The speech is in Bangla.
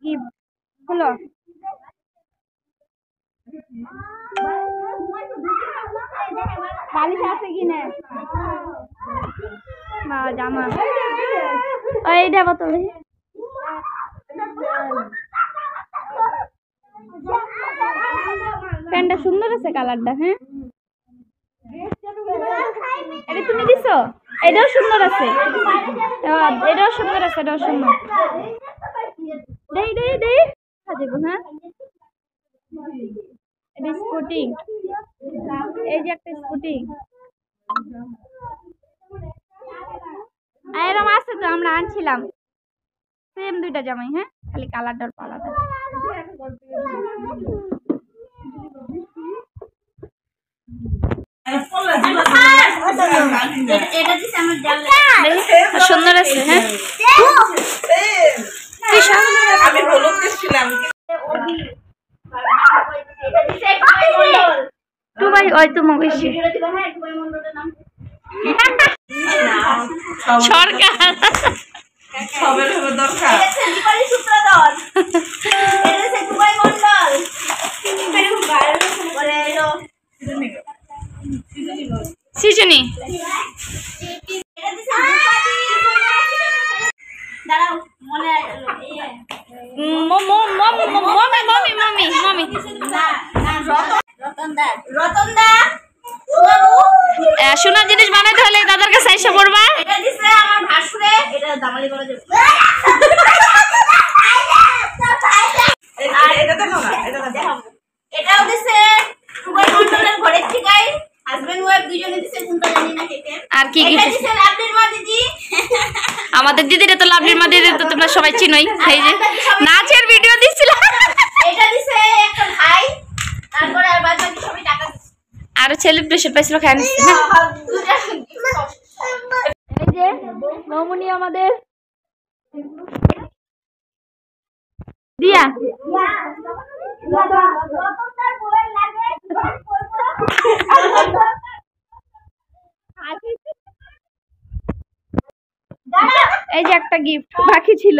গিফট হলো বালিশ আছে কিনে বা জামা ওই দেবো তো প্যান্টটা সুন্দর আছে কালারটা। হ্যাঁ এটা তুমি দিছো? এটাও সুন্দর আছে, এটাও সুন্দর আছে, এটাও সুন্দর। দেই দেই দেই সাজাবো। হ্যাঁ এটা স্কুটি, এই যে একটা স্কুটি এরকম আছে তো, আমরা আনছিলাম সেম দুইটা জামাই। হ্যাঁ খালি কালারটা আলাদা। সুন্দর আছে। হ্যাঁ টুবাই ওই তো মগেছি সরকার সিজনি সোনার জিনিস বানাইতে হলে দাদার কাছে এসে পড়বা। আর কি আমাদের দিদিরা তো লাভলির মা দিদি তো তোমরা সবাই চিনোই। এই যে নাচের ভিডিও দিছিলাম, আর সেলিব্রেশন পাইছিল খাই নিচ্ছে। এই যে মামুনি আমাদের দিয়া এই যে একটা গিফট বাকি ছিল।